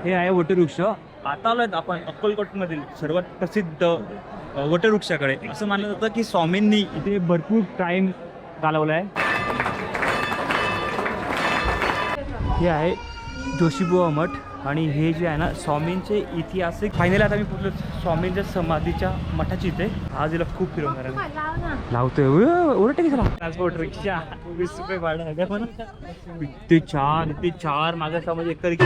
हे आहे वटवृक्ष. आता आलोय आपण अक्कलकोटमधील सर्वात प्रसिद्ध वटवृक्षाकडे. असं मानलं जातं की स्वामींनी इथे भरपूर टाइम घालवलाय. हे आहे जोशीबुवा मठ आणि हे जे आहे ना स्वामींचे ऐतिहासिक. फायनली आता मी पोहोचलो स्वामींच्या समाधीच्या मठाची इथे. आज हिला खूप फिरवणार आहे. लावतोय ओरडते की चला. ट्रान्सपोर्ट रिक्षा 20 रुपये भाडं आहे पण ते चार माझ्या समज एक तरी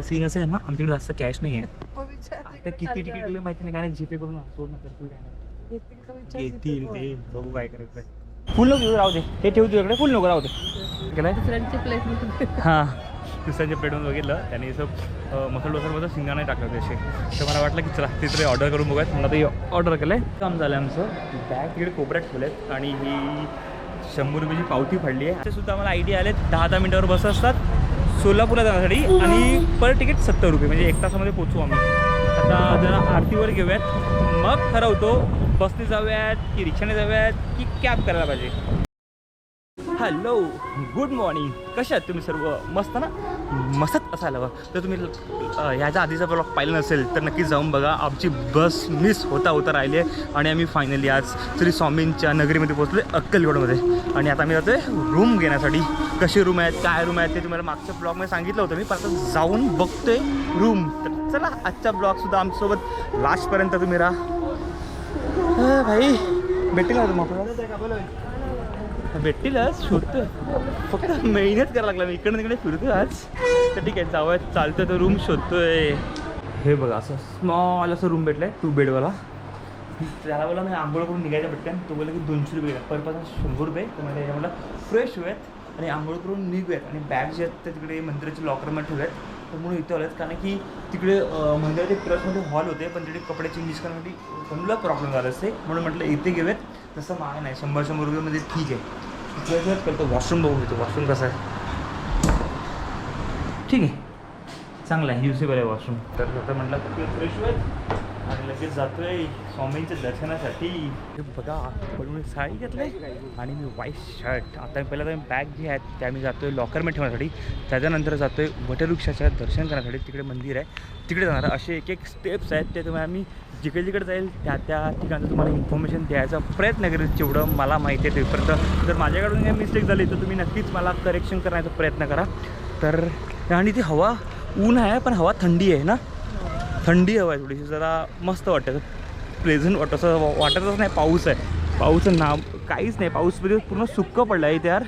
सीन असं आहे ना. आमच्याकडे जास्त कॅश नाही आहे. आता किती तिकीट माहिती नाही. काय नाही जीपे करून घेतील ते बघू काय करायचं. फुल नको राहू दे. हे ठेवू तुझ्याकडे. फुल नको राहू दे. गेलाय दुसऱ्यांची प्लेट. हां दुसऱ्यांच्या प्लेटमध्ये बघितलं त्याने असं मसाला डोसामध्ये शिंगा नाही टाकलं तसे. तर मला वाटलं की चला तिथे ऑर्डर करून बघूयात. मला ते ऑर्डर केलं आहे. काम झालं आमचं. बॅग तिकडे कोपऱ्यात ठेवले आहेत आणि ही 100 रुपयाची पावती फाडली आहे. ते सुद्धा मला आयडिया आले 10 मिनिटावर बस असतात सोलापूरला जाण्यासाठी आणि पर तिकीट 70 रुपये म्हणजे 1 तासामध्ये पोचू आम्ही. आता जरा आरतीवर घेऊयात मग ठरवतो बसने जाऊयात की रिक्षाने जाऊयात की कॅब करायला पाहिजे. Hello good morning. कशा आहात तुम्ही सर्व? मस्त ना? मस्त असायला हवं. तर तुम्ही ह्याच्या आधीचा ब्लॉग पाहिला नसेल तर नक्की जाऊन बघा. आमची बस मिस होता राहिली आहे आणि आम्ही फायनली आज श्री स्वामींच्या नगरीमध्ये पोहोचलो आहे अक्कलकोटमध्ये. आणि आता आम्ही जातो आहे रूम घेण्यासाठी. कसे रूम आहेत काय रूम आहेत ते तुम्हाला मागच्या ब्लॉगमध्ये सांगितलं होतं मी. पण आता जाऊन बघतोय रूम. तर चला आजचा ब्लॉगसुद्धा आमच्यासोबत लास्टपर्यंत तुम्ही राहा. भाई भेटेल भेटतीलच. शोधतोय फक्त मेहनत करायला लागला. मी इकडे तिकडे फिरतोय आज. तर ठीक आहे जाऊयात. चालतोय तर रूम शोधतोय. हे बघा असं स्मॉल असं रूम भेटलं आहे 2 बेडवाला. त्याला बोला मी आंघोळ करून निघायच्या पटकन. तो बोला की 200 रुपये पर पर्सन 100 रुपये. तर मला याच्या मला फ्रेश होऊयात आणि आंघोळ करून निघूयात. आणि बॅग जे आहेत ते तिकडे मंदिराच्या लॉकरमध्ये ठेवूयात. तर म्हणून इथे आलो आहेत कारण की तिकडे मंदिराच्या ट्रस्टमध्ये हॉल होते पण तिकडे कपडे चेंज करण्यासाठी कोणाला प्रॉब्लेम झाला असते. म्हणून म्हटलं इथे घेऊयात. तसं महाग नाही 100 रुपयामध्ये ठीक आहे. इथे करतो वॉशरूम बघू घेतो. वॉशरूम कसं आहे ठीक आहे चांगला आहे युसेबल आहे वॉशरूम. तर आता म्हटलं की फ्रेश होईल आणि लगेच जातो आहे स्वामींच्या दर्शनासाठी. हे बघा पण साडी घेतली आणि मी व्हाईट शर्ट. आता पहिला तर बॅग जी आहेत त्या मी जातो आहे लॉकरमध्ये ठेवण्यासाठी. त्याच्यानंतर जातो आहे वटवृक्षाच्या दर्शन करण्यासाठी. तिकडे मंदिर आहे तिकडे जाणार. असे एक स्टेप्स आहेत ते तुम्हाला आम्ही जिकडे जाईल त्या ठिकाणचं तुम्हाला इन्फॉर्मेशन द्यायचा प्रयत्न करेल जेवढं मला माहिती आहे तेपर्यंत. जर माझ्याकडून काही मिस्टेक झाली तर तुम्ही नक्कीच मला करेक्शन करण्याचा प्रयत्न करा. तर आणि ती हवा ऊन आहे पण हवा थंडी आहे ना. थंडी हवा आहे थोडीशी. जरा मस्त वाटतं. प्लेझंट वाटतं. असं वाटतच नाही पाऊस आहे. पाऊसचं नाव काहीच नाही. पाऊस म्हणजे पूर्ण सुक्कं पडलं आहे इथे यार.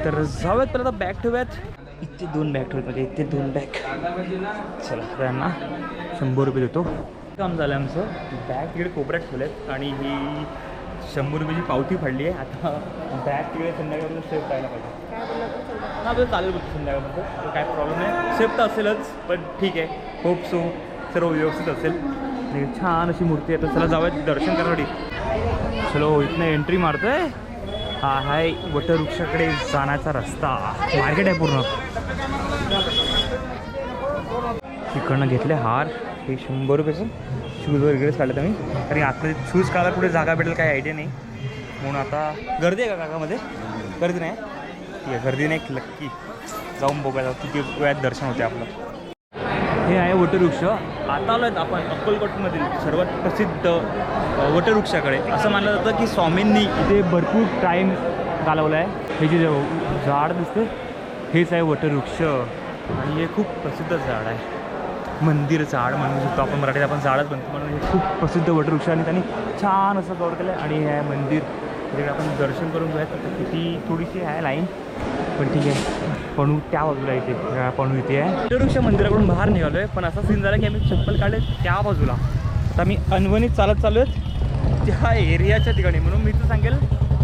तर जाऊयात तर आता बॅग ठेवूयात. इथे 2 बॅग ठेवत म्हणजे इथे 2 बॅग. चला त्यांना 100 रुपये देतो. काम झालं आमचं. बॅग तिकडे कोपऱ्यात ठेवलेत आणि ही 100 रुपयाची पावती फाडली आहे. आता बॅग तिकडे संध्याकाळपर्यंत सेफ करायला पाहिजे. हां बरं चालेल बघतो संध्याकाळपर्यंत. तर काय प्रॉब्लेम नाही. सेफ तर असेलच पण ठीक आहे. होप सो सर्व व्यवस्थित असेल. आणि छान अशी मूर्ती आहे. तर चला जाऊयात दर्शन करण्यासाठी. चलो इथनं एंट्री मारतोय. हा आहे वटवृक्षाकडे जाण्याचा रस्ता. मार्केट आहे पूर्ण. इकडनं घेतले हार. हे 100 रुपयाचं. शूज वगैरेच काढलेत आम्ही. कारण आतमध्ये शूज काढायला कुठे जागा भेटेल काही आयडिया नाही. म्हणून आता गर्दी आहे का काकामध्ये? गर्दी नाही ठीक आहे. गर्दी नाही लक्की जाऊन बघायला किती वेळात दर्शन होते आपलं. हे आहे वटवृक्ष. आता आलो आहेत आपण अक्कलकोटमधील सर्वात प्रसिद्ध वटवृक्षाकडे. असं मानलं जातं की स्वामींनी इथे भरपूर टाईम घालवला आहे. हे जे झाड दिसते हेच आहे वटवृक्ष आणि हे खूप प्रसिद्ध झाड आहे. मंदिर झाड म्हणू शकतो आपण. मराठीत आपण झाडच बनतो म्हणून हे खूप प्रसिद्ध वटवृक्ष आणि त्यांनी छान असं कवर केलं आहे. आणि हे आहे मंदिर. तिकडे आपण दर्शन करून घेऊयात. किती थोडीशी आहे लाईन पण ठीक आहे. पणू त्या बाजूला इथे पणू इथे आहे. वटवृक्ष मंदिराकडून बाहेर निघालो आहे पण असा सीन झाला की आम्ही चप्पल काढले त्या बाजूला. आता मी अनवणीत चालत चालू आहेत त्या एरियाच्या ठिकाणी. म्हणून मी तर सांगेल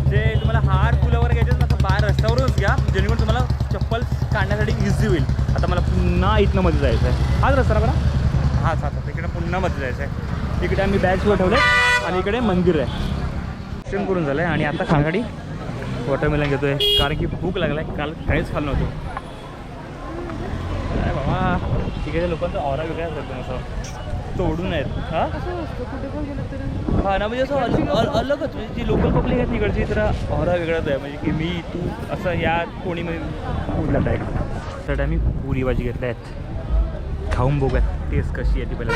जे तुम्हाला हार फुलावर घ्यायचे ना तर बाहेर रस्त्यावरूनच घ्या जेणेकरून तुम्हाला चप्पल काढण्यासाठी इझी होईल. आता मला पुन्हा इथनं मध्ये जायचं आहे. हाच रस्ता बरा. हाच हाच इकडे पुन्हा मध्ये जायचं आहे. इकडे आम्ही बॅग्स ठेवले आणि इकडे मंदिर आहे. दर्शन करून झालं आहे आणि आता खाण्यासाठी वॉटरमेलन घेतो आहे कारण की भूक लागला आहे. काल काहीच खाल्लं नव्हतं. काय बाबा तिकडे लोकांचा ऑरा वेगळाच करतो असं. तोडून आहेत. हां असं असतं कुठे पण गेलं तरी. हां ना, म्हणजे असं अलगच म्हणजे जी लोकल पब्लिक आहे तिकडची तर ऑरा वेगळाच आहे. म्हणजे की मी तू असं या कोणीमध्ये उडला आहे. तर आम्ही पुरी भाजी घेतल्या आहेत. खाऊन बघूयात टेस्ट कशी आहे ती पहिला.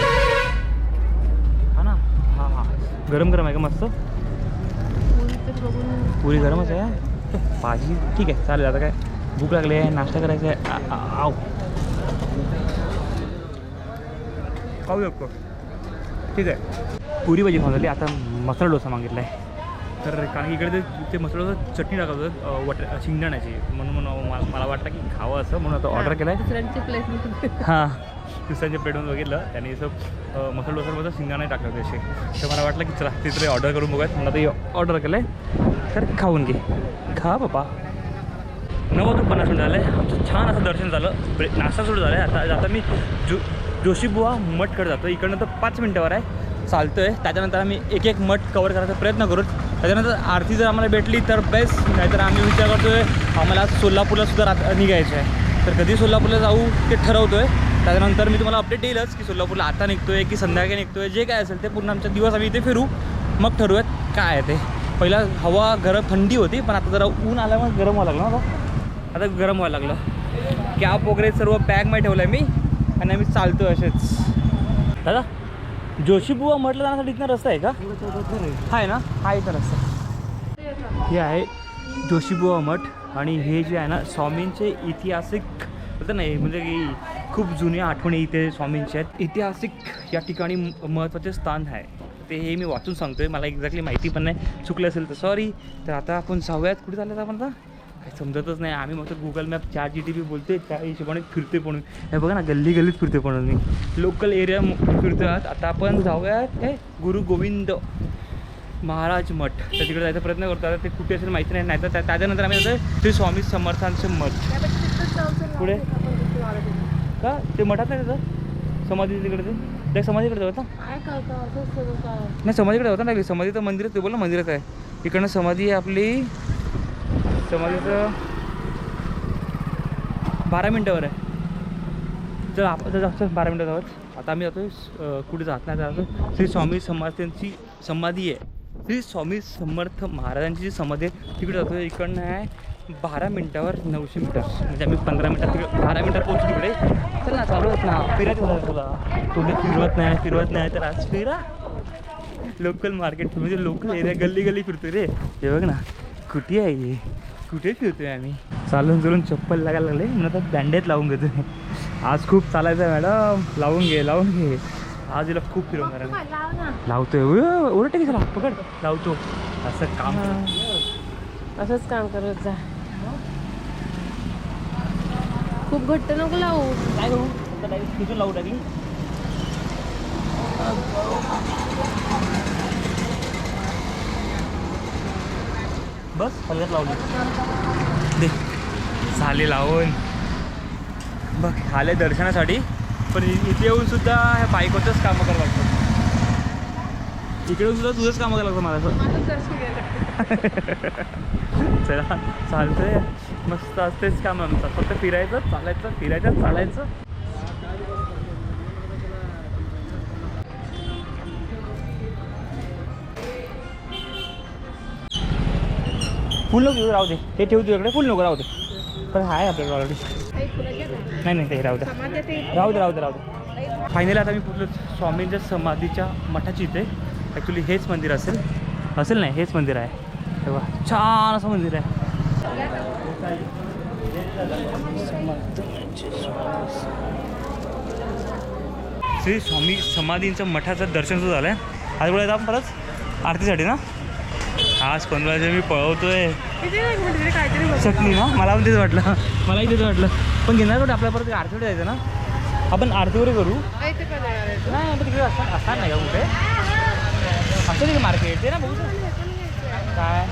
हां ना, हां हां गरम गरम आहे का मस्त. पोळी तर बघून पुरी गरमच आहे. भाजी ठीक आहे चालेल. आता काय भूक लागली आहे, नाश्ता करायचा आहे. आव खाऊ शकतो ठीक आहे. पुरी भाजी खाऊन झाली. आता मसाला डोसा मागितला आहे. तर कारण इकडे ते मसाला डोसा चटणी टाकत शेंगदाण्याची म्हणून मला वाटलं की खावं असं म्हणून आता ऑर्डर केलं आहे. दुसऱ्यांची प्लेट. हां दुसऱ्यांच्या प्लेटून बघितलं त्यांनी असं मसाला डोसामध्ये शेंगदाणे टाकलं होते असे. तर मला वाटलं की चला तिथे ऑर्डर करून बघायत. मला ते ऑर्डर केलं आहे तर खाऊन घे. खा बाबा. 9:50 मिनिट झालं आहे. आमचं छान असं दर्शन झालं. नाश्ता सुरू झाला आहे. आता मी जोशीबुवा मठकडे जातो. इकडनं तर 5 मिनटावर आहे. चालतो आहे. त्याच्यानंतर आम्ही एक एक मठ कवर करायचा प्रयत्न करू. त्याच्यानंतर आरती जर आम्हाला भेटली तर बेस्ट. नाहीतर आम्ही विचार करतो आहे आम्हाला सोलापूरला सुद्धा निघायचं आहे. तर कधी सोलापूरला जाऊ ते ठरवतो आहे. त्याच्यानंतर मी तुम्हाला अपडेट येईलच की सोलापूरला आता निघतो आहे की संध्याकाळी निघतो आहे. जे काय असेल ते पूर्ण आमचा दिवस आम्ही इथे फिरू मग ठरवूयात काय आहे ते. पहिला हवा गरम थंडी होती पण आता जरा ऊन आल्यामुळे गरम व्हायला लागलं ना. आता गरम व्हायला लागलं. कॅप वगैरे सर्व बॅगमध्ये ठेवलं आहे मी आणि आम्ही चालतो असेच. दादा जोशीबुवा म्हटलं जाण्यासाठी इथनं रस्ता आहे का? आहे ना, हा इथं रस्ता. हे आहे जोशीबुवा मठ आणि हे जे आहे ना स्वामींचे ऐतिहासिक होतं नाही म्हणजे की खूप जुन्या आठवणी इथे स्वामींच्या आहेत. ऐतिहासिक या ठिकाणी महत्त्वाचे स्थान आहे ते हे मी वाचून सांगतो आहे. मला एक्झॅक्टली माहिती पण नाही. चुकलं असेल तर सॉरी. तर आता आपण जाऊयात. कुठे चाललं आपण आता काही समजतच नाही. आम्ही मग गुगल मॅप ChatGPT बोलते त्या हिशोबाने फिरते पण. हे बघा ना गल्ली गल्लीत फिरते पण मी लोकल एरिया फिरतो आहात. आता आपण जाऊयात हे गुरु गोविंद महाराज मठ. तर तिकडे जायचा प्रयत्न करतो. आता ते कुठे असेल माहिती नाही. तर त्याच्यानंतर आम्ही जातो श्री स्वामी समर्थांचे मठ. पुढे का ते मठात नाही त्याचं समाधी तिकडे ते समाधीकडे जाऊ ना. नाही समाधीकडे होता ना. समाधी तर मंदिरात ते बोल ना मंदिरात आहे. इकडनं समाधी आहे आपली. समाधीचं 12 मिनटावर आहे. जर आपण जर जास्त 12 मिनटं जावं. आता आम्ही जातो कुठे जात नाही. जातो श्री स्वामी समर्थांची समाधी आहे. श्री स्वामी समर्थ महाराजांची जी समाधी आहे तिकडे जातो. इकडनं आहे 12 मिनटावर 900 मीटर. म्हणजे आम्ही 15 मिनटात तिकडे 12 मिनटात पोहोचू तिकडे. चल ना चालू होत ना फिरायचं झालं तुला. तुम्ही फिरवत नाही तर आज फिरा. लोकल मार्केट म्हणजे लोकल एरिया गल्ली गल्ली फिरतो रे. हे बघ ना कुठे आहे हे. कुठे फिरतोय आम्ही. चालून चलून चप्पल लागायला लागले म्हणून आता बँडेज लावून घेतो. आज खूप चालायचं आहे मॅडम. लावून घे. आज हिला खूप फिरवणार आहे. लावतोय ओरडते की चला पकड लावतो. असं काम असंच काम करत जा. खूप घट्ट नको लावू. काय करू तिथून लावू टाकली. बस हलगत लावली दे. झाले लावून बघ. आले दर्शनासाठी पण इथे येऊन सुद्धा ह्या बायकोचंच कामं करावं लागतं. इकडे येऊन सुद्धा तुझंच कामं करावं लागतं मला. चला चालतंय मस्त असतेच काम आमचं. फक्त फिरायचं चालायचं. फुल नको राहू दे. हे ठेवू तुझ्याकडे. फुल नको राहू दे. पण आहे आपल्याकडे ऑलरेडी. नाही ते राहू दे. फायनली आता मी कुठलं स्वामींच्या समाधीच्या मठाची इथे ॲक्च्युली हेच मंदिर असेल नाही हेच मंदिर आहे. तेव्हा छान असं मंदिर आहे. श्री स्वामी समाधींच्या मठाचं दर्शन सुरू झालं आहे. आज बोलायचं आपण परत आरतीसाठी ना. आज 15 मी पळवतोय चटणी ना. मला पण तेच वाटलं. पण घेणार कुठे आपल्या परत आरतीकडे जायचं ना. आपण आरतीवर करू. नाही आपण तिकडे असणार नाही का कुठे असं तिकडे मार्केट ते ना बघू काय.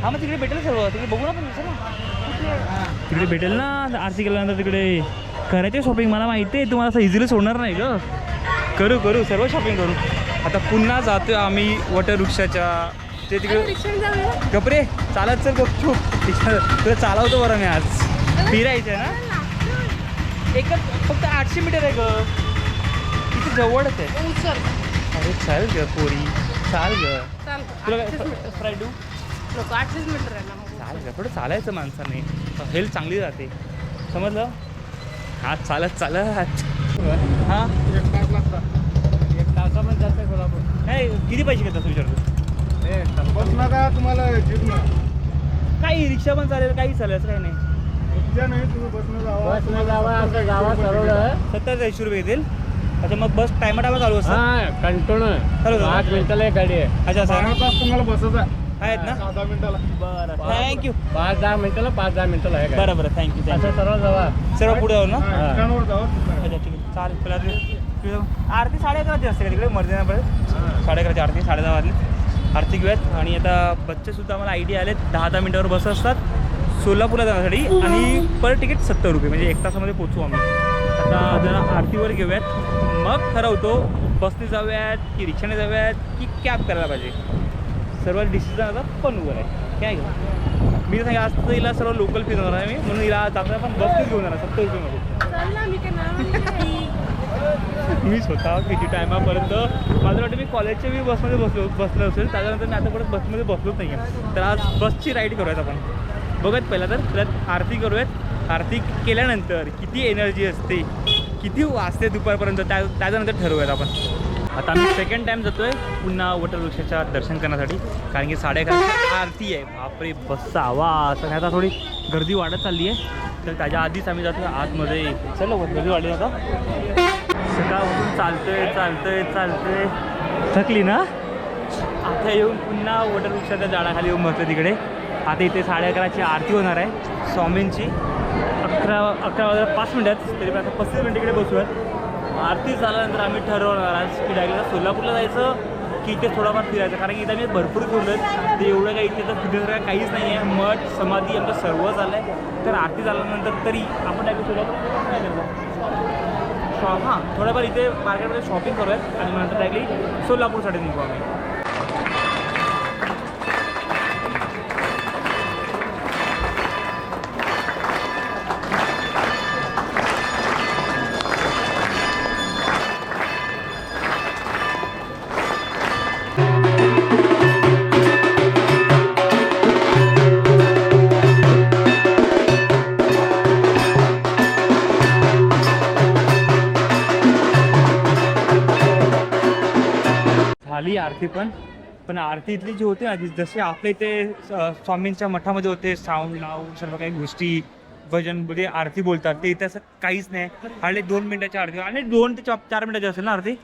हां मग तिकडे भेटेल सर्व. तिकडे बघू ना. पण ना तिकडे भेटेल ना. आरती केल्यानंतर तिकडे करायचे शॉपिंग. मला माहिती आहे तुम्हाला असं इझिली सोडणार नाही ग. करू सर्व शॉपिंग करू. आता पुन्हा जातोय आम्ही वटवृक्षाच्या ते तिकडे. गपरे चालत चल गपचूप. तुला चालवतो बरं मी आज. फिरायचं आहे ना. एकच फक्त 800 मीटर आहे ग. इथे जवळच आहे. उचल अरे चाल ग पोरी, चाल ग. चाल तुला 38 मीटर फ्राय डू नको 38 मीटर आहे ना मग. चाल ग, थोडं चालायचं माणसाने, हेल्थ चांगली राहते, समजलं. हा चालत चालत हां 1 तास लागतात. 1 तासामध्ये जाते कोल्हापूर. नाही किती पैसे घेतात विचारतो. बस ना का तुम्हाला जीप ना काही रिक्षा पण चालेल, काही चालेल, असं काही नाही. रिक्षा नाही, तुम्ही बसनं जावा. बसनं जावा, आमच्या गावात ठरवलं. 70-80 रुपये घेतील. अच्छा मग बस टायमा चालू असतं. हा कंटिन्यू चालू 5 मिनिटाला एक गाडी आहे. अच्छा असं 12 तास तुम्हाला बसच आहे. आहेत ना. 10 मिनिटाला. बरं थँक्यू. 5-10 मिनिटाला 5-10 मिनिटाला आहे गाडी. बरं बरं थँक्यू असं थँक्यू. सर्व जावा. सर्व पुढे जाऊ ना. हा, स्टँडवर जावा. अच्छा ठीक आहे चालेल. पहिला आरती 11:30 असते का तिकडे मर्दिनापर्यंत. 11:30 आरती 10:30 वाजली आरती घेऊयात. आणि आता बच्चेसुद्धा आम्हाला आयडिया आलेत. 10-10 मिनिटावर बस असतात सोलापूरला जाण्यासाठी आणि पर तिकीट 70 रुपये, म्हणजे 1 तासामध्ये पोचू आम्ही. आता जरा आरतीवर घेऊयात, मग ठरवतो बसने जाऊयात की रिक्षाने जाऊयात की कॅब करायला पाहिजे. सर्व डिसिजन आता पनूवर आहे. काय घेऊ मी तर सांगा, आज तर हिला सर्व लोकल फिरवणार आहे मी, म्हणून हिला जाताना पण बसनेच घेऊन जाणार 70 रुपयेमध्ये. चल ना मी काय नाव मी स्वतः किती टायमापर्यंत माझं वाटतं मी कॉलेजच्या मी बसमध्ये बसलो असेल, त्याच्यानंतर मी आता परत बसमध्ये बसलोच नाही आहे. तर आज बसची राईड करूयात आपण. बघत पहिला तर आरती करूयात. आरती केल्यानंतर किती एनर्जी असते, किती वाजते दुपारपर्यंत, त्याच्यानंतर ठरवूयात आपण. आता आम्ही सेकंड टाईम जातो आहे पुन्हा वटवृक्षाच्या दर्शन करण्यासाठी, कारण की 11:30 आरती आहे. बापरे बसचा आवाज, आणि आता थोडी गर्दी वाढत चालली आहे, तर त्याच्या आधीच आम्ही जातो आतमध्ये. चलो गर्दी वाढली आता. सकाळपासून चालतोय थकली ना. आता येऊन पुन्हा वटवृक्षाच्या झाडाखाली येऊन बसलं तिकडे. आता इथे 11:30ची आरती होणार आहे स्वामींची. 11 वाजता 5 मिनिटात, तरी पण आता 35 मिनिट इकडे बसूयात. आरती झाल्यानंतर आम्ही ठरवणार आज की डायरेक्ट सोलापूरला जायचं की इथे थोडाफार फिरायचं, कारण की इथं मी भरपूर फिरलो आहे. ते एवढं काही इथे तर फिरण्यासारखं काहीच नाही आहे. मठ समाधी आमचं सर्व झालं आहे. तर आरती झाल्यानंतर तरी आपण डायरेक्ट सोलापूर हां थोडंफार इथे मार्केटमध्ये शॉपिंग करूयात आणि नंतर डायरेक्टली सोलापूरसाठी निघू आम्ही. झाली आरती पण आरती इथली जी होती ना, जसे आपल्या इथे स्वामींच्या मठामध्ये होते, साऊंड लावून सर्व काही गोष्टी भजन म्हणजे आरती बोलतात, ते इथे असं काहीच नाही. हार्डली 2 मिनिटाची आरती आणि 2 ते 4 मिनिटाची असेल ना आरती,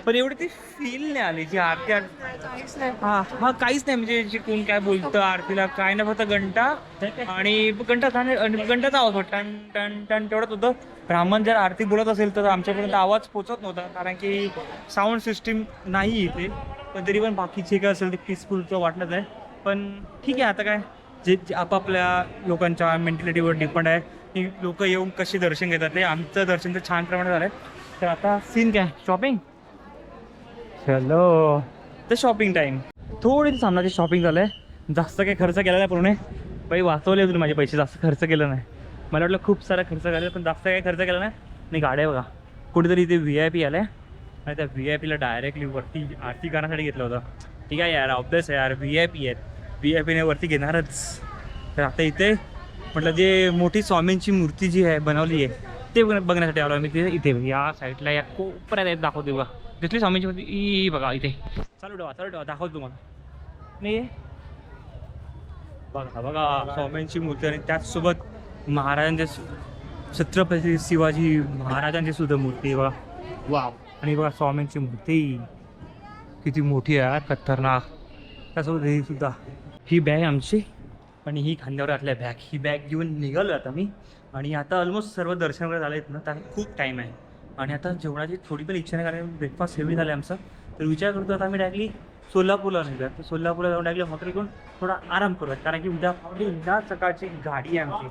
पण एवढी ती फील नाही आली जी आरती. काहीच नाही. हा काहीच नाही, म्हणजे जे कोण काय बोलतं आरतीला काय नाही, फक्त घंटा आणि घंटाचा आवाज होता टन टन टन तेवढंच होतं. ब्राह्मण जर आरती बोलत असेल तर आमच्यापर्यंत आवाज पोचत नव्हता, कारण की साऊंड सिस्टीम नाही इथे. पण तरी पण बाकीचे काय असेल ते पीसफुलचं वाटलं आहे. पण ठीक आहे, आता काय जे आपापल्या लोकांच्या मेंटॅलिटीवर डिपेंड आहे की लोक येऊन कशी दर्शन घेतात. ते आमचं दर्शन तर छान प्रमाणात झालं आहे. तर आता सीन काय शॉपिंग. चलो तर शॉपिंग टाईम. थोडी सामनाची शॉपिंग झालं आहे, जास्त काही खर्च केला नाही पूर्ण. बाई वाचवले तुम्ही माझे पैसे, जास्त खर्च केलं नाही. मला वाटलं खूप सारा खर्च केला, पण जास्त काही खर्च केला नाही. आणि गाड्या बघा कुठेतरी इथे VIP आलं आहे आणि त्या VIPला डायरेक्टली वरती आरती करण्यासाठी घेतलं होतं. ठीक आहे यार, ऑब्वियस आहे यार, VIP आहेत, VIPने वरती घेणारच. तर आता इथे म्हटलं जे मोठी स्वामींची मूर्ती जी आहे बनवली आहे ते बघण्यासाठी आलो आम्ही. ते इथे या साईडला या कोपऱ्यात दाखवते बघा, दिसली स्वामींची मूर्ती बघा इथे. चालू ठेवा दाखवतो तुम्हाला. नाही बघा बघा स्वामींची मूर्ती, आणि त्याचसोबत महाराजांचे छत्रपती शिवाजी महाराजांची सुद्धा मूर्ती बघा. वाव. आणि बघा स्वामींची मूर्ती किती मोठी आहे, खतरनाक. त्यासोबत ही सुद्धा ही बॅग आमची, आणि ही खांद्यावर घातल्या बॅग. ही बॅग घेऊन निघालो आता मी. आणि आता ऑलमोस्ट सर्व दर्शन वगैरे झाले आहेत ना, त्याला खूप टाईम आहे. आणि आता जेवणाची थोडी पण इच्छा नाही, कारण ब्रेकफास्ट हेवी झाला आहे आमचा. तर विचार करतो आता आम्ही डायरेक्टली सोलापूरला निघूया. तर सोलापूरला जाऊन डायरेक्टली हॉटेल घेऊन थोडा आराम करूयात, कारण की उद्या सकाळची गाडी आहे आमची.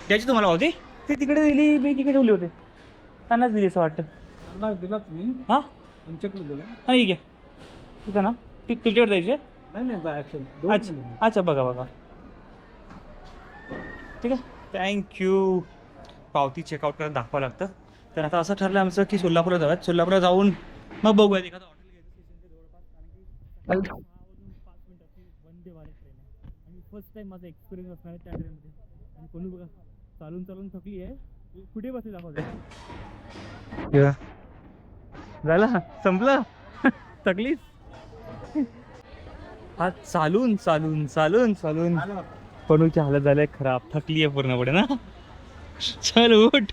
द्यायची तुम्हाला होती ते तिकडे दिली, मी तिकडे ठेवली होते, त्यांनाच दिली असं वाटतं. दिला तुम्ही हां आमच्याकडे दिला. हां ठीक आहे ठीक आहे ना. तिकीट द्यायचे. नाही अच्छा बघा ठीक आहे. थँक्यू. पावती चेकआउट करायला दाखवावं लागतं. तर आता असं ठरलं आमचं की सोलापूरला जाऊयात. सोलापूरला जाऊन मग बघूयात एखादं हॉटेल घ्यायचं स्टेशनच्या जवळपास, कारण की 5 मिनिटाची वंदे भारत ट्रेन आहे आणि फर्स्ट टाइम माझा एक्सपिरियन्स असणार आहे त्या ट्रेनमध्ये. आणि कोणी बघा चालून चालून थकली आहे, कुठे बसली दाखवते झालं संपलं थकलीच. हा चालून चालून चालून चालून पणूची हालत झाली खराब, थकली आहे पूर्णपणे ना. चल उठ.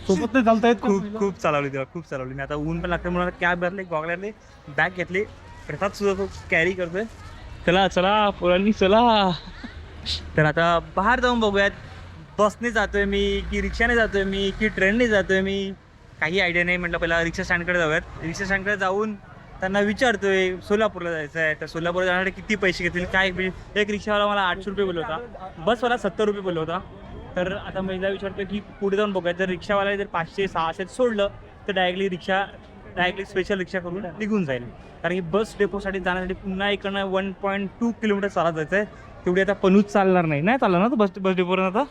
सोबत नाही चालता येत खूप खूप चालवली तेव्हा, खूप चालवली. मी आता ऊन पण लागतं म्हणून कॅब भरली, गॉगल आणले, बॅग घेतली, प्रसाद सुद्धा तो कॅरी करतोय. चला चला पोरांनी चला. तर आता बाहेर जाऊन बघूयात, बसने जातोय मी की रिक्षाने जातोय मी की ट्रेनने जातोय मी, काही आयडिया नाही. म्हटलं पहिला रिक्षा स्टँडकडे जाऊयात. रिक्षा स्टँडकडे जाऊन त्यांना विचारतोय सोलापूरला जायचं आहे, तर सोलापूरला जाण्यासाठी किती पैसे घेतील काय. एक रिक्षावाला मला 800 रुपये बोलला होता, बसवाला 70 रुपये बोलला होता. तर आता महिला विचारतोय की पुढे जाऊन बघूया. जर रिक्षावाला जर 500-600 सोडलं तर डायरेक्टली स्पेशल रिक्षा करून निघून जाईल. कारण की बस डेपोसाठी जाण्यासाठी पुन्हा इकडनं 1.2 किलोमीटर चालत जायचं आहे. तेवढी आता पणूच चालणार नाही, नाही चालणार ना तो बस डेपोवर आता.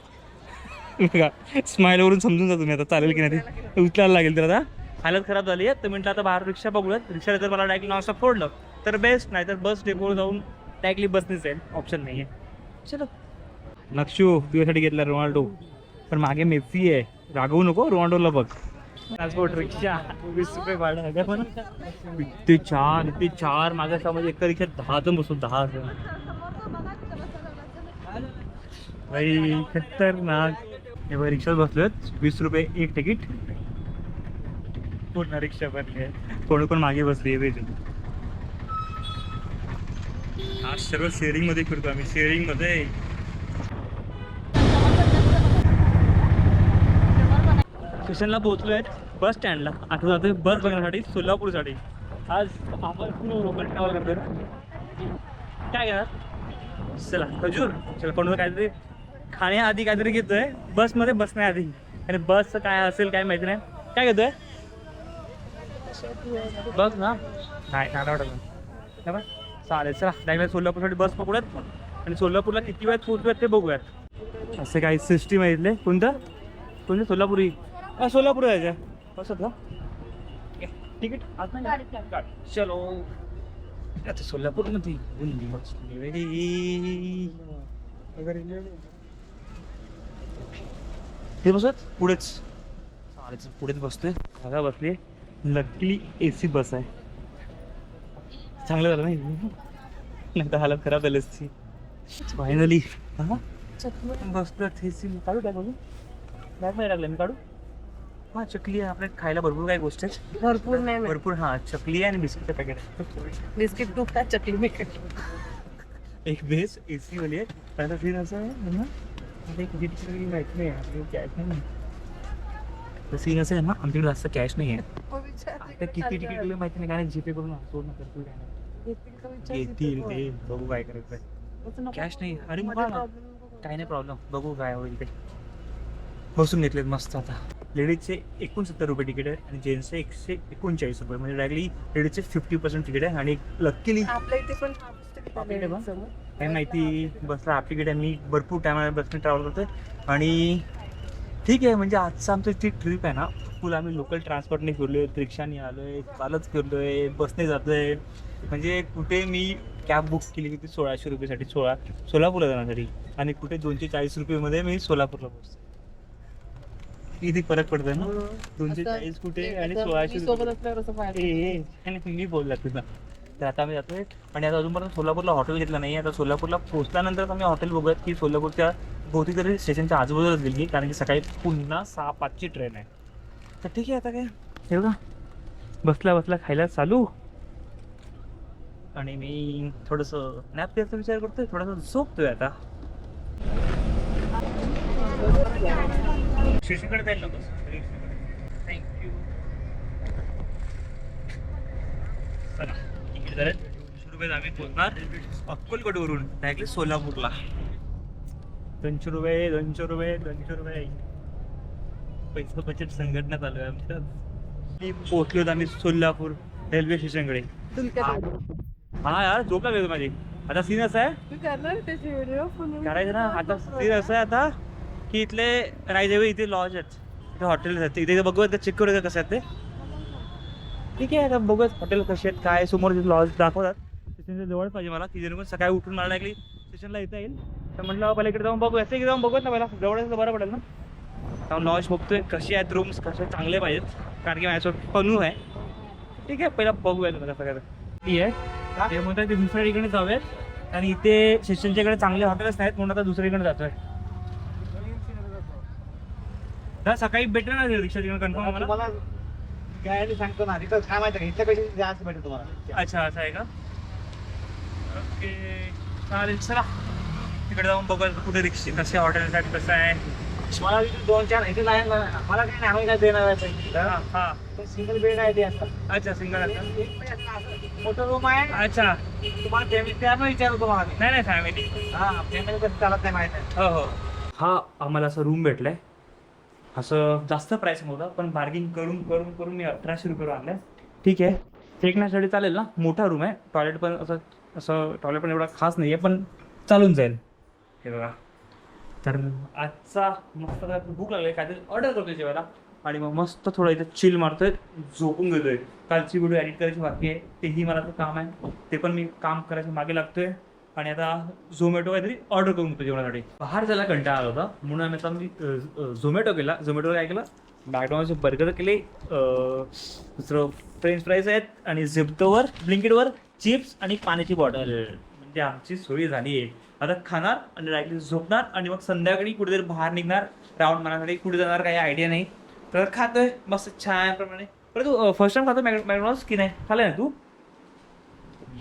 स्माईलवरून समजून जा तुम्ही आता चालेल की नाही ते उचलायला लागेल. तर आता हालत खराब झाली आहे, तर म्हटलं आता बाहेर रिक्षा बघूयात. रिक्षाला जर मला डायरेक्ट नॉनस्टॉप सोडलं तर बेस्ट, नाही तर बस डेपोवर जाऊन डायरेक्टली बसनेच जाईल, ऑप्शन नाही आहे. चलो नक्षू तुझ्यासाठी घेतला रोनाल्डो, पण मागे मेसी आहे, रागवू नको, रोनाल्डोला बघ. ट्रान्सपोर्ट रिक्षा 20 रुपये भाडं आहे पण ते चार माझ्या समज एका रिक्षात 10 जण बसून 10 जण भाई खतरनाक. हे भाई रिक्षात बसलोत, 20 रुपये एक तिकीट, पूर्ण रिक्षा भरली आहे, कोणी पण मागे बसली आहे. आज सर्व शेअरिंग मध्ये फिरतो आम्ही, शेअरिंग मध्ये. स्टेशनला पोहोचलो आहेत, बस स्टँडला. आता जातोय बस बघण्यासाठी सोलापूरसाठी. आज आपण पूर्ण लोकल ट्रॅव्हल करतोय. काय घेणार चला खजूर, चला कोण काहीतरी खाण्याआधी काहीतरी घेतोय बसमध्ये बसण्याआधी, आणि बसचं काय असेल काय माहिती नाही. काय घेतोय बस ना, नाही नाला वाटत बघ. चालेल चला डायरेक्ट सोलापूरसाठी बस पकडूयात, आणि सोलापूरला किती वेळात पोहोचूयात ते बघूयात. असे काही सिस्टीम आहे इथले. कोणतं सोलापुरी सोलापूर जायचं बसत का तिकीट आज नाही. चलो आता सोलापूरमध्ये हे बसत पुढेच चालायचं, पुढेच बसतोय. जागा बसली, लकीली AC बस आहे. चांगलं झालं नाही तर हालत खराब झाली असती. फायनली हा बसलं AC. काढू काय बघू, बॅग नाही लागलं मी काढू. हा चकली आहे, आपल्या खायला भरपूर काही गोष्टी आहेत, भरपूर नाही भरपूर. हा चकली आहे आणि बिस्किटचं पॅकेट आहे. बिस्किट तू खा, चकली मी खा. एक बेस AC वाली आहे. पहिला सीन असं आहे ना, किती तिकीट माहिती नाही, कॅश नाही. तर सीन असं आहे ना, आमच्याकडे जास्त कॅश नाही आहे. आता किती तिकीट माहिती नाही, काय नाही, जीपे करून सोड ना करतो काय नाही. येतील ते बघू काय करायचं. कॅश नाही, अरे मग काय नाही प्रॉब्लेम, बघू काय होईल ते. बसून घेतलेत मस्त. आता लेडीजचे 69 रुपये तिकीट आहे आणि जेंट्सचे 139 रुपये, म्हणजे डायरेक्टली लेडीजचे 50% तिकीट आहे. आणि लकीली आपल्या इथे पण काय माहिती बसला हाफ तिकीट आहे. मी भरपूर टायमा बसने ट्रॅव्हल करतोय आणि ठीक आहे. म्हणजे आजचं आमचं ती ट्रिप आहे ना, फुल आम्ही लोकल ट्रान्सपोर्टने फिरलोय, रिक्षाने आलोय, चालत फिरलोय, बसने जातोय. म्हणजे कुठे मी कॅब बुक केली होती 1600 रुपयेसाठी सोलापूरला जाण्यासाठी, आणि कुठे 240 रुपयेमध्ये मी सोलापूरला पोहोचतो. किती फरक पडतोय ना, 240 कुठे आणि 1600 मी बोलला तुझा. तर आता आम्ही जातोय, आणि आता अजूनपर्यंत सोलापूरला हॉटेल घेतलं नाही. आता सोलापूरला पोहोचल्यानंतर आम्ही हॉटेल बघूयात की सोलापूरच्या बहुतेक तरी स्टेशनच्या आजूबाजूलाच गेली, कारण की सकाळी पुन्हा 6-5ची ट्रेन आहे. तर ठीक आहे, आता काय हे बघा बसला खायला चालू, आणि मी थोडंसं नॅप घ्यायचा विचार करतोय, थोडासा झोपतोय आता. स्टेशनकडे जाईल नको, थँक्यू. चला तिकीट झालं 200 रुपये. आम्ही पोहोचणार अक्कलकोटवरून डायरेक्टली सोलापूरला. 200 रुपये पैसा बजेट संघटना चालू आहे आमच्या. पोहोचलो आम्ही सोलापूर रेल्वे स्टेशनकडे. हा यार झोप लागली माझी. आता सीन असं आहे करायचं ना, आता सीन असं आहे आता की इथले रायदेवी इथे लॉज आहेत, इथे हॉटेल आहेत इथे बघूयात का चेक करूया का कसं आहे ते. ठीक आहे आता बघूयात हॉटेल कसे आहेत काय. समोर लॉज दाखवतात स्टेशनच्या जवळ पाहिजे मला की जेणेकरून सकाळी उठून मला नाही स्टेशनला येता येईल. तर म्हटलं पहिला इकडे जाऊन बघूया इकडे जाऊन बघूयात ना पहिला जवळ तर बरं पडेल ना. लॉज बघतोय कशी आहेत रूम्स कसे चांगले पाहिजेत कारण की माझ्यासोबत पनू आहे. ठीक आहे पहिला बघूया कसं काय ठीक आहे. ते म्हणतात ते दुसऱ्या ठिकाणी जाऊयात आणि इथे स्टेशनच्या इकडे चांगले हॉटेल्स नाहीत म्हणून आता दुसरीकडे जातोय. तर सकाळी भेटेल ना रिक्षा तिकडे कन्फर्म आम्हाला. तुम्हाला काय सांगतो ना तिथं काय माहिती का इथल्यापेक्षा जास्त भेटेल तुम्हाला. अच्छा असं आहे का. ओके चालेल चला तिकडे जाऊन बघूया कुठे रिक्षा कसे हॉटेलसाठी कसं आहे. मला तिथे 2-4 इथे नाही मला काय नाही आम्ही काय देणार आहे. हां सिंगल बेड आहे ते आता. अच्छा सिंगल आता. मोठं रूम आहे. अच्छा तुम्हाला फॅमिली त्यानं विचारतो तुम्हाला. नाही फॅमिली. हा फॅमिली कसं चालत नाही माहिती आहे. हो हा आम्हाला असं रूम भेटलाय. असं जास्त प्राईस नव्हता पण बार्गिंग करून करून करून मी 1800 रुपये आणलं. ठीक आहे टेकण्यासाठी चालेल ना. मोठा रूम आहे. टॉयलेट पण असं टॉयलेट पण एवढा खास नाही आहे पण चालून जाईल. हे बघा तर आजचा मस्त भूक लागली काहीतरी ऑर्डर करतोय जेवायला आणि मग मस्त थोडं इथं चिल मारतोय झोपून घेतोय. कालची व्हिडिओ एडिट करायची बाकी आहे तेही मला तर काम आहे ते पण मी काम करायचं मागे लागतोय. आणि आता झोमॅटो काहीतरी ऑर्डर करून घेतो जेवणासाठी. बाहेर जायला कंटाळा आला होता म्हणून आता मी झोमॅटो केला. झोमॅटोवर काय केलं मॅकडॉनल्डचे बर्गर केले. दुसरं फ्रेंच फ्राईज आहेत आणि झेप्टोवर ब्लिंकिटवर चिप्स आणि पाण्याची बॉटल. म्हणजे आमची सोयी झाली आहे. आता खाणार आणि डायरेक्टली झोपणार आणि मग संध्याकाळी कुठेतरी बाहेर निघणार राऊंड मारण्यासाठी. कुठे जाणार काही आयडिया नाही तर खातोय मस्त छान प्रमाणे. बरं तू फर्स्ट टाइम खातो मॅकडॉनल्ड्स की नाही खाल्लं ना तू.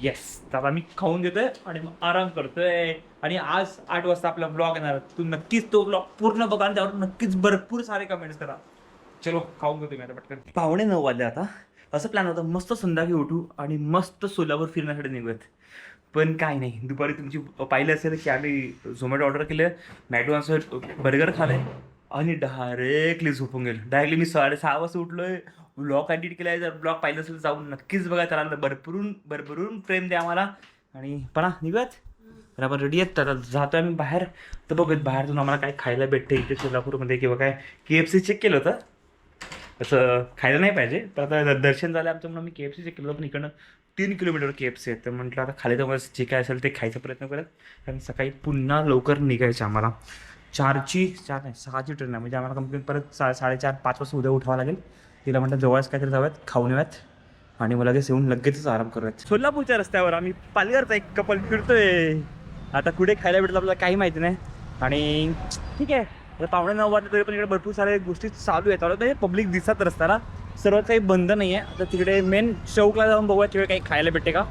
येस तर आता मी खाऊन घेतोय आणि मग आराम करतोय. आणि आज 8 वाजता आपला ब्लॉग येणार. तू नक्कीच तो ब्लॉग पूर्ण बघा आणि त्यावर नक्कीच भरपूर सारे कमेंट्स करा. चलो खाऊन घेतो मी आता पटकन. 9:15 वाजले आता. असं प्लॅन होता मस्त संध्याकाळी उठू आणि मस्त सोलापूर फिरण्यासाठी निघूयात पण काय नाही. दुपारी तुमची पाहिलं असेल की आम्ही झोमॅटो ऑर्डर केलं मॅकडॉनल्ड्सवर बर्गर खाले आणि डायरेक्टली झोपून गेलो. डायरेक्टली मी 6:30 वाजता उठलोय. ब्लॉग एडिट केला आहे. जर ब्लॉग पाहिलं असेल जाऊन नक्कीच बघा. त्याला भरभरून प्रेम द्या आम्हाला. आणि पण निघूयात तर आपण रेडी आहेत. तर जातो आम्ही बाहेर तर बघूयात बाहेरतून आम्हाला काय खायला भेटते इथे सोलापूरमध्ये किंवा काय. KFC चेक केलं होतं असं खायला नाही पाहिजे पण आता दर्शन झालं आमचं म्हणून मी KFC चेक केलं होतं. पण इकडनं 3 किलोमीटर KFC आहे तर म्हटलं आता खाली तर जे काय असेल ते खायचा प्रयत्न करत. कारण सकाळी पुन्हा लवकर निघायचं आम्हाला. 6ची ट्रेन आहे म्हणजे आम्हाला कंप्लीट परत 4:30-5 वाजता उद्या उठावं लागेल. तिला म्हटलं जवळच काहीतरी जाऊयात खाऊन येऊयात आणि मला लगेच येऊन लगेचच आराम करूयात. सोलापूरच्या रस्त्यावर आम्ही पालघरचा एक कपल फिरतोय. आता कुठे खायला भेटलं आपल्याला काही माहिती नाही आणि ठीक आहे. आता 9:15 वाजता तरी पण इकडे भरपूर साऱ्या गोष्टी चालू आहेत. म्हणजे पब्लिक दिसत रस्त्याला सर्वात काही बंद नाही आहे. आता तिकडे मेन चौकला जाऊन बघूया तिकडे काही खायला भेटते का.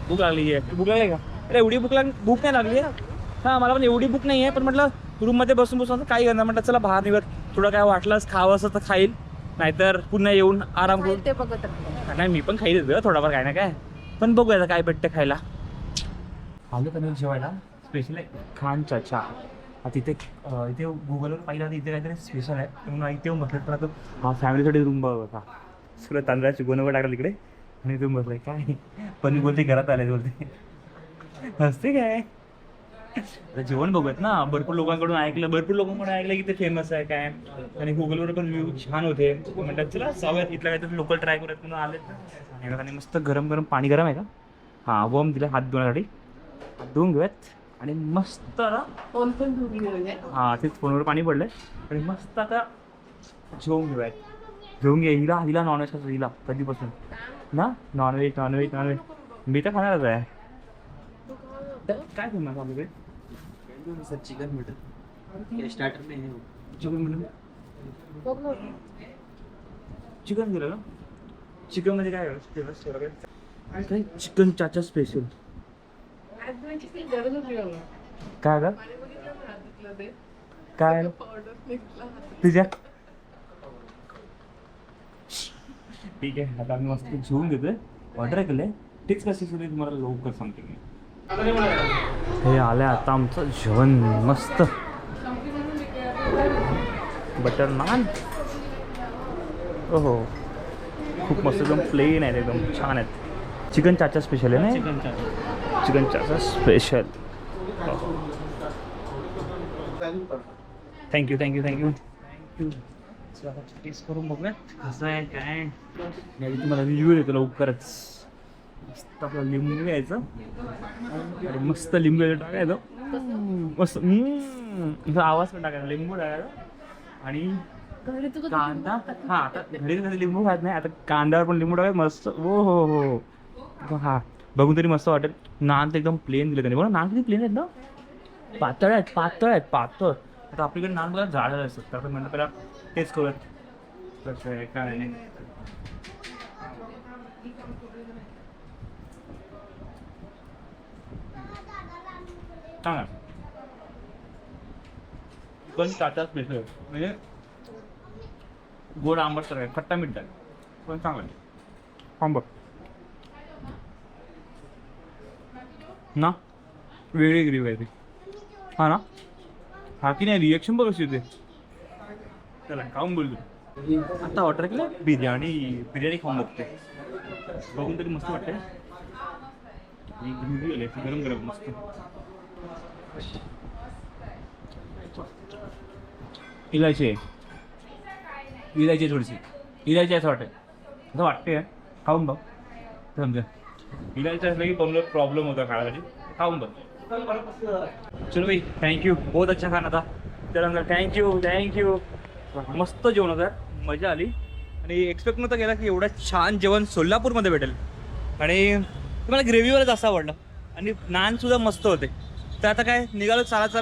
भूक लागली आहे. भूक लागली का अरे एवढी भूक नाही लागली आहे. हां मला पण एवढी भूक नाही आहे पण म्हटलं रूममध्ये बसून काही करणार म्हटलं चला बाहेर निघत थोडं काय वाटलंच खावं असं तर खाईल नाहीतर पुन्हा येऊन आराम करून ते बघत नाही मी पण खाईल ग थोडाफार काय ना काय पण बघूया काय भेटतं खायला. आलो तर जेवायला स्पेशल आहे खान चाचा. तिथे इथे गुगलवर पाहिलं तर इथे काहीतरी स्पेशल आहे म्हणून इथे येऊन बसलं तर आता हा फॅमिलीसाठी रूम बघ होता. सगळं तांदळाची गोनवर टाकलं तिकडे आणि तुम्ही बसलाय काय पण बोलते घरात आले बोलते हसते काय. आता जेवण बघूयात ना. भरपूर लोकांकडून ऐकलं की ते फेमस आहे काय आणि गुगलवर पण व्ह्यू छान होते. म्हणतात चला जाऊयात इथलं काहीतरी लोकल ट्राय करूयात म्हणून आले. आणि मस्त गरम पाणी गरम आहे का हां वम दिलं हात धुण्यासाठी. हात धुवून घेऊयात आणि मस्त फोन पण धुवून हां तेच फोनवर पाणी पडलंय आणि मस्त आता जेवून घेऊयात. घेऊन घे हिला नॉनव्हेज खायचं हिला कधीपासून ना नॉनव्हेज मी तर खाणारच आहे. काय फेमस आपल्याकडे सर चिकन मटन स्टार्टर में है. चिकन दिलं ना. चिकन मध्ये काय फेमस काय चिकन चाचा स्पेशल काय का काय तुझ्या ठीक आहे. आता आम्ही मस्त जेवून घेतोय ऑर्डर केलंय. टिप्स कशी सुद्धा तुम्हाला लवकर सांगते मी. हे आलं आता आमचं जेवण मस्त बटर नान. हो खूप मस्त एकदम प्लेन आहेत एकदम छान आहेत. चिकन चाचा स्पेशल आहे ना. चिकन चाचा स्पेशल. थँक्यू. टेस्ट करून बघूया कसं आहे काय. नाही तुम्हाला रिव्ह्यू देतो लवकरच. मस्त आपलं लिंबू घ्यायचं आणि मस्त लिंबू टाकायचं मस्त आवाज पण टाकायचा लिंबू टाकायचा आणि कांदा. हा आता घरी कधी लिंबू खात नाही, आता कांद्यावर पण लिंबू टाकायचं मस्त. हो हो हो हा बघून तरी मस्त वाटेल. नान तर एकदम प्लेन दिले त्यांनी बघा. नान किती प्लेन आहेत ना, पातळ आहेत पातळ आहेत पातळ. आता आपल्याकडे नान बघा जाड असतात, तर आपण म्हणलं पहिला टेस्ट करूयात कसं आहे काय नाही. सांगा पण टाटा स्पेशल म्हणजे गोड आंबट तर आहे, खट्टा मिठा आहे पण चांगलं आहे. आंबट ना, वेगळी ग्रेव्ही आहे ती. हा ना, हा की नाही रिएक्शन बघ कशी होते. चला खाऊन बोलतो. आता ऑर्डर केलं बिर्याणी खाऊन बघते. बघून तरी मस्त वाटते. ग्रेव्ही आली गरम गरम मस्त. इलायची आहे, इलायची आहे थोडीशी, इलायची असं वाटते, असं वाटते खाऊन बघ समजा. इलायची असलं की बनवलं प्रॉब्लेम होता खाण्यासाठी. खाऊन बघ. चलो भाई थँक्यू, बहुत अच्छा खाना था. चला थँक्यू. मस्त जेवण होतं, मजा आली आणि एक्सपेक्ट नव्हतं केला की एवढं छान जेवण सोलापूरमध्ये भेटेल. आणि मला ग्रेव्हीवाला जास्त आवडलं आणि नानसुद्धा मस्त होते. तर आता काय निघालो चालत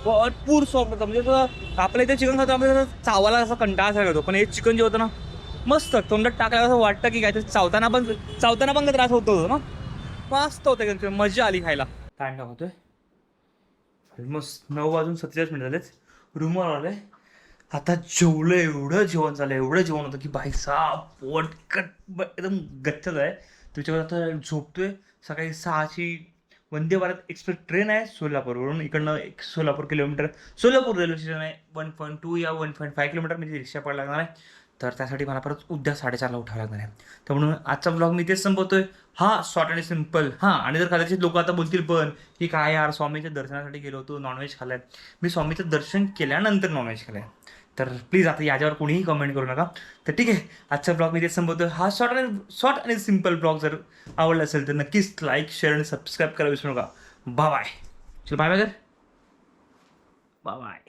भरपूर सॉफ्ट होतं. म्हणजे असं आपल्या इथे चिकन खातो आपल्याला चावायला असं कंटाळा होतो, पण हे चिकन जे होतं ना मस्त तोंडात टाकल्यावर असं वाटतं की काय ते चावताना पण काही त्रास होतो ना. मस्त होतं, मजा आली खायला. टाइम होतोय ऑलमोस्ट 9:47 झालेच. रूमवर आले आता. जेवलं एवढं जेवण होतं की बाई साहेब पोट एकदम गच्चच आहे. त्याच्यावर आता झोपतोय. सकाळी 6ची वंदे भारत एक्सप्रेस ट्रेन आहे सोलापूरवरून. इकडनं सोलापूर रेल्वे स्टेशन आहे. 1.2 या 1.5 किलोमीटर म्हणजे रिक्षा पडायला लागणार आहे. तर त्यासाठी मला परत उद्या 4:30ला उठावं लागणार आहे. तर म्हणून आजचा ब्लॉग मी तेच संपवतोय. हा शॉर्ट आणि सिम्पल. हां आणि जर कदाचित लोक आता बोलतील पण की काय यार स्वामीच्या दर्शनासाठी गेलो होतो नॉनव्हेज खाल्लाय. मी स्वामीचं दर्शन केल्यानंतर नॉनव्हेज खाल्लाय. तर प्लीज आता याच्यावर कोणीही कमेंट करू नका. तर ठीक आहे, आजचा ब्लॉग मी तेच संपवतोय. हा शॉर्ट आणि सिम्पल ब्लॉग जर आवडला असेल तर नक्कीच लाईक शेअर आणि सबस्क्राईब करायला विसरू नका. बाय. चल बाय बाय.